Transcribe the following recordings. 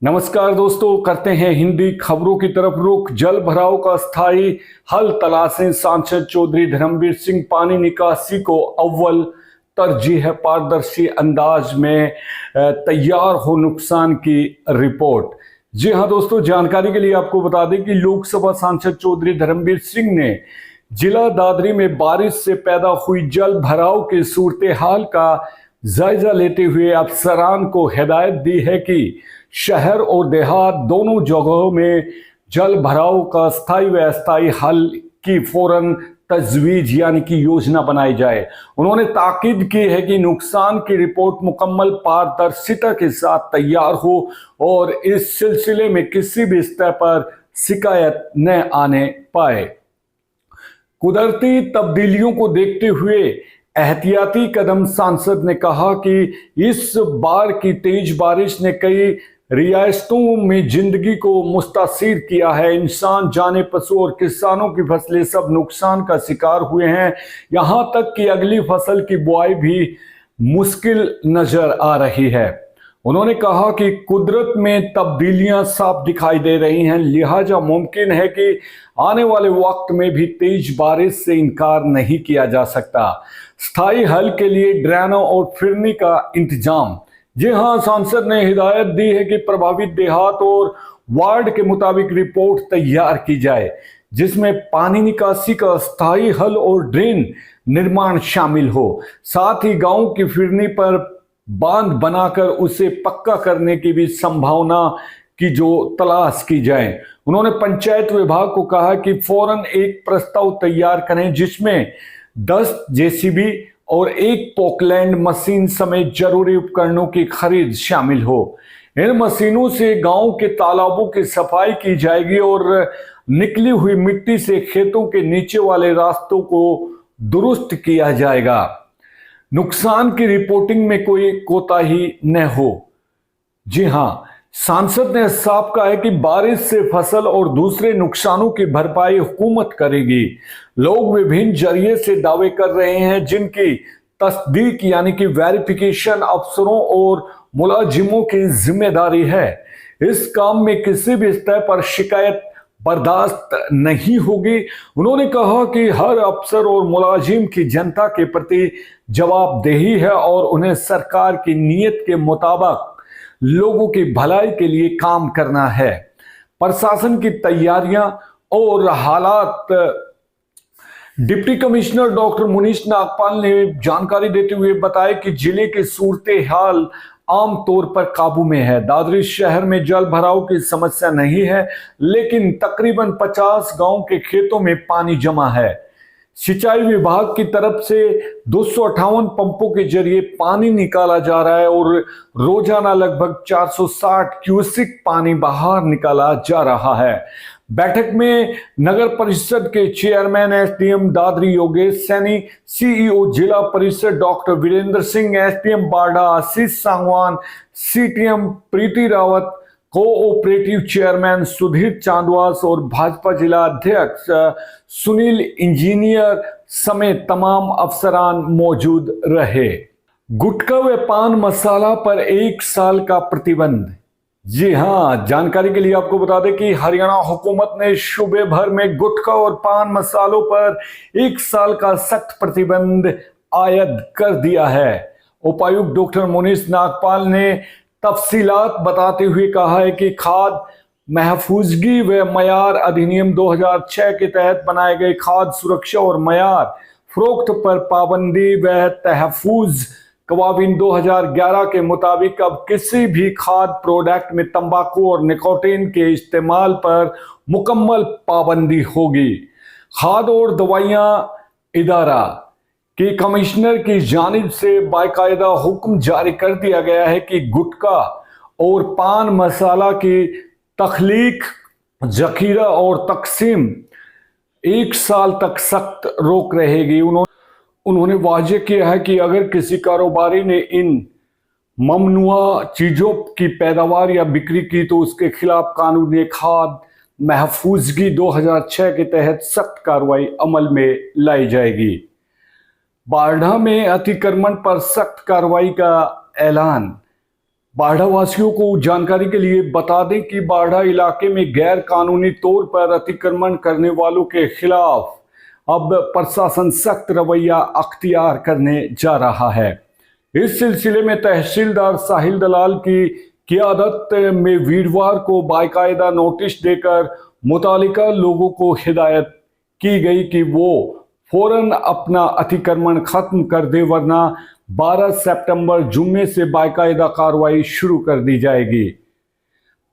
नमस्कार दोस्तों, करते हैं हिंदी खबरों की तरफ रुख। जल भराव का स्थायी हल तलाशें, सांसद चौधरी धर्मवीर सिंह। पानी निकासी को अव्वल तरजीह है, पारदर्शी अंदाज में तैयार हो नुकसान की रिपोर्ट। जी हां दोस्तों, जानकारी के लिए आपको बता दें कि लोकसभा सांसद चौधरी धर्मवीर सिंह ने जिला दादरी में बारिश से पैदा हुई जल भराव की सूरत हाल का जायजा लेते हुए अफसरान को हिदायत दी है कि शहर और देहात दोनों जगहों में जल भराव का स्थायी व अस्थायी हल की फौरन तजवीज यानी कि योजना बनाई जाए। उन्होंने ताकीद की है कि नुकसान की रिपोर्ट मुकम्मल पारदर्शिता के साथ तैयार हो और इस सिलसिले में किसी भी स्तर पर शिकायत न आने पाए। कुदरती तब्दीलियों को देखते हुए एहतियाती कदम, सांसद ने कहा कि इस बार की तेज बारिश ने कई रियासतों में जिंदगी को मुतासिर किया है। इंसान, जाने, पशु और किसानों की फसलें सब नुकसान का शिकार हुए हैं। यहां तक कि अगली फसल की बुआई भी मुश्किल नजर आ रही है। उन्होंने कहा कि कुदरत में तब्दीलियां साफ दिखाई दे रही हैं, लिहाजा मुमकिन है कि आने वाले वक्त में भी तेज बारिश से इनकार नहीं किया जा सकता। स्थायी हल के लिए ड्रेनों और फिरनी का इंतजाम। जी हां, सांसद ने हिदायत दी है कि प्रभावित देहात और वार्ड के मुताबिक रिपोर्ट तैयार की जाए, जिसमें पानी निकासी का स्थायी हल और ड्रेन निर्माण शामिल हो। साथ ही गांव की फिरनी पर बांध बनाकर उसे पक्का करने की भी संभावना की जो तलाश की जाए। उन्होंने पंचायत विभाग को कहा कि फौरन एक प्रस्ताव तैयार करें जिसमें 10 जेसीबी और एक पोकलैंड मशीन समेत जरूरी उपकरणों की खरीद शामिल हो। इन मशीनों से गांव के तालाबों की सफाई की जाएगी और निकली हुई मिट्टी से खेतों के नीचे वाले रास्तों को दुरुस्त किया जाएगा। नुकसान की रिपोर्टिंग में कोई कोताही न हो। जी हां, सांसद ने साफ कहा है कि बारिश से फसल और दूसरे नुकसानों की भरपाई हुकूमत करेगी। लोग विभिन्न जरिए से दावे कर रहे हैं जिनकी तस्दीक यानी कि वेरिफिकेशन अफसरों और मुलाजिमों की जिम्मेदारी है। इस काम में किसी भी स्तर पर शिकायत बर्दाश्त नहीं होगी। उन्होंने कहा कि हर अफसर और मुलाजिम की जनता के प्रति जवाबदेही है और उन्हें सरकार की नीयत के मुताबिक लोगों की भलाई के लिए काम करना है। प्रशासन की तैयारियां और हालात। Deputy commissioner doctor Munish Nagpal ने जानकारी देते हुए बताया कि जिले की सूरत हाल आमतौर पर काबू में है। दादरी शहर में जल भराव की समस्या नहीं है, लेकिन तकरीबन 50 गांव के खेतों में पानी जमा है। सिंचाई विभाग की तरफ से 258 पंपों के जरिए पानी निकाला जा रहा है और रोजाना लगभग 460 क्यूसिक पानी बाहर निकाला जा रहा है। बैठक में नगर परिषद के chairman SDM Dadri Yogesh Saini, CEO जिला परिषद डॉक्टर वीरेंद्र सिंह, एसडीएम बारडा आशीष सांगवान, सीटीएम प्रीति रावत, कोऑपरेटिव चेयरमैन सुधीर चांदवास और भाजपा जिला अध्यक्ष सुनील इंजीनियर समेत तमाम अफसरान मौजूद रहे। गुटखा व पान मसाला पर 1 साल का प्रतिबंध। जी हां, जानकारी के लिए आपको बता दें कि हरियाणा हुकूमत ने सूबे भर में गुटखा और पान मसालों पर 1 साल का सख्त प्रतिबंध आयद कर दिया है। उपायुक्त डॉक्टर मुनीश नागपाल ने तफसीलात बताते हुए कहा है कि खाद्य महफूजगी व मयार अधिनियम 2006 के तहत बनाए गए खाद्य सुरक्षा और मयार फरोख्त पर पाबंदी व तहफूज कवानीन 2011 के मुताबिक अब किसी भी खाद्य प्रोडक्ट में तंबाकू और निकोटीन के इस्तेमाल पर मुकम्मल पाबंदी होगी। खाद्य और दवाइयां इदारा कि कमिश्नर की जानिब से बाकायदा हुक्म जारी कर दिया गया है कि गुटखा और पान मसाला की तख्लीक, जखीरा और तकसीम 1 साल तक सख्त रोक रहेगी। उन्होंने वाजे किया है कि अगर किसी कारोबारी ने इन ममनुआ चीज़ों की पैदावार या बिक्री की तो उसके खिलाफ कानून खाद्य महफूजगी 2006 के तहत सख्त कार्रवाई अमल में लाई जाएगी। बारडा में अतिक्रमण पर सख्त कार्रवाई का ऐलान। बाढ़ा वासियों को जानकारी के लिए बता दें कि बाढ़ा इलाके में गैर कानूनी तौर पर अतिक्रमण करने वालों के खिलाफ अब प्रशासन सख्त रवैया अख्तियार करने जा रहा है। इस सिलसिले में तहसीलदार साहिल दलाल की क़ियादत में वीरवार को बाकायदा नोटिस देकर मुतालिका लोगों को हिदायत की गई कि वो फौरन अपना अतिक्रमण खत्म कर दे, वरना 12 सितंबर जुम्मे से बाकायदा कार्रवाई शुरू कर दी जाएगी।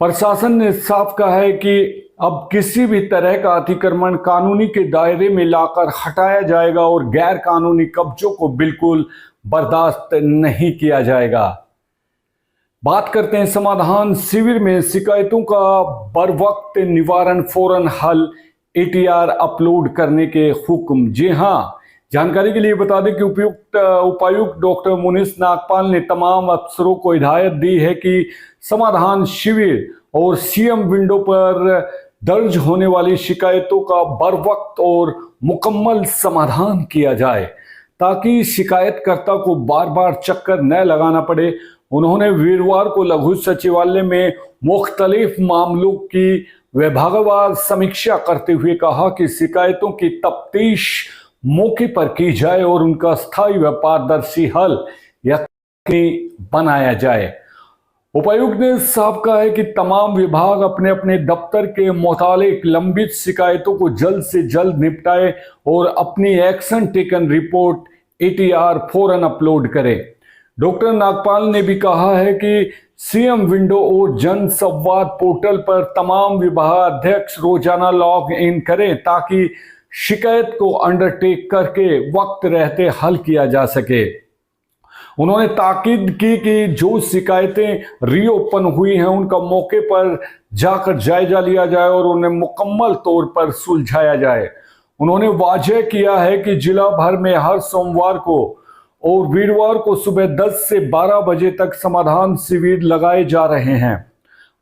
प्रशासन ने साफ कहा है कि अब किसी भी तरह का अतिक्रमण कानूनी के दायरे में लाकर हटाया जाएगा और गैर कानूनी कब्जों को बिल्कुल बर्दाश्त नहीं किया जाएगा। बात करते हैं समाधान शिविर में शिकायतों का बरवक्त निवारण, फौरन हल, एटीआर अपलोड करने के हुक्म। जी हां, जानकारी के लिए बता दें कि उपायुक्त डॉक्टर मुनीस नागपाल ने तमाम अफसरों को हिदायत दी है कि समाधान शिविर और सीएम विंडो पर दर्ज होने वाली शिकायतों का बरवक्त और मुकम्मल समाधान किया जाए ताकि शिकायतकर्ता को बार बार चक्कर न लगाना पड़े। उन्होंने वीरवार को लघु सचिवालय में मुख्तलिफ मामलों की विभागवार समीक्षा करते हुए कहा कि शिकायतों की तफ्तीश मौके पर की जाए और उनका स्थायी व पारदर्शी हल यकीनी बनाया जाए। उपायुक्त ने साफ कहा है कि तमाम विभाग अपने अपने दफ्तर के मुतालिक लंबित शिकायतों को जल्द से जल्द निपटाए और अपनी एक्शन टेकन रिपोर्ट एटीआर फौरन अपलोड करे। डॉक्टर नागपाल ने भी कहा है कि सीएम विंडो और जन संवाद पोर्टल पर तमाम विभागाध्यक्ष रोजाना लॉग इन करें ताकि शिकायत को अंडरटेक करके वक्त रहते हल किया जा सके। उन्होंने ताकीद की कि जो शिकायतें रीओपन हुई हैं उनका मौके पर जाकर जायजा लिया जाए और उन्हें मुकम्मल तौर पर सुलझाया जाए। उन्होंने वाजह किया है कि जिला भर में हर सोमवार को और वीरवार को सुबह 10 से 12 बजे तक समाधान शिविर लगाए जा रहे हैं।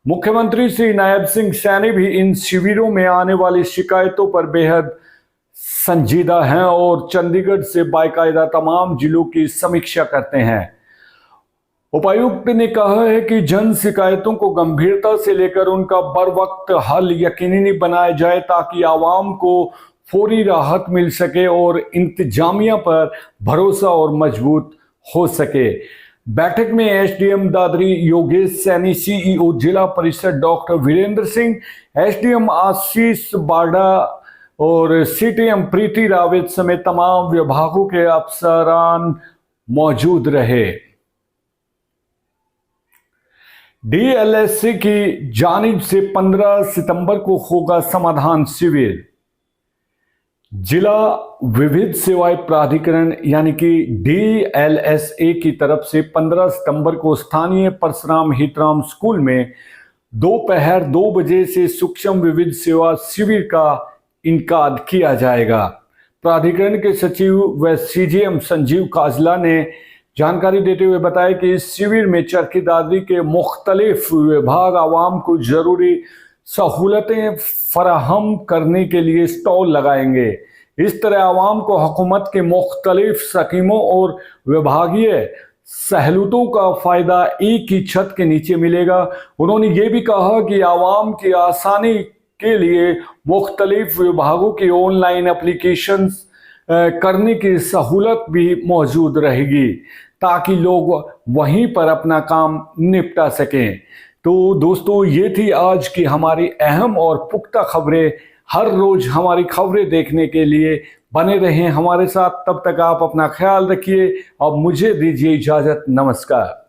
मुख्यमंत्री श्री नायब सिंह सैनी भी इन शिविरों में आने वाली शिकायतों पर बेहद संजीदा हैं और चंडीगढ़ से बाकायदा तमाम जिलों की समीक्षा करते हैं। उपायुक्त ने कहा है कि जन शिकायतों को गंभीरता से लेकर उनका बर वक्त हल यकीनी बनाया जाए ताकि आवाम को फौरी राहत मिल सके और इंतजामिया पर भरोसा और मजबूत हो सके। बैठक में एसडीएम दादरी योगेश सैनी, सीईओ जिला परिषद डॉक्टर वीरेंद्र सिंह, एसडीएम आशीष बाड़ा और सीटीएम प्रीति रावत समेत तमाम विभागों के अफसरान मौजूद रहे। डीएलएससी की जानिब से 15 सितंबर को होगा समाधान शिविर। जिला विविध सेवाएं प्राधिकरण यानी कि डीएलएसए की तरफ से 15 सितंबर को स्थानीय परशुराम हितराम स्कूल में दोपहर 2 बजे से सूक्ष्म विविध सेवा शिविर का इनकाद किया जाएगा। प्राधिकरण के सचिव व सीजीएम संजीव काजला ने जानकारी देते हुए बताया कि इस शिविर में चरखी दादरी के मुख्तलिफ विभाग आवाम को जरूरी सहूलतें फराहम करने के लिए स्टॉल लगाएंगे। इस तरह आवाम को हुकूमत के मुख्तलिफ स्कीमों और विभागीय सहूलतों का फायदा एक ही छत के नीचे मिलेगा। उन्होंने ये भी कहा कि आवाम की आसानी के लिए मुख्तलिफ विभागों की ऑनलाइन एप्लीकेशन करने की सहूलत भी मौजूद रहेगी ताकि लोग वहीं पर अपना काम निपटा सकें। तो दोस्तों, ये थी आज की हमारी अहम और पुख्ता खबरें। हर रोज हमारी खबरें देखने के लिए बने रहें हमारे साथ। तब तक आप अपना ख्याल रखिए और मुझे दीजिए इजाजत। नमस्कार।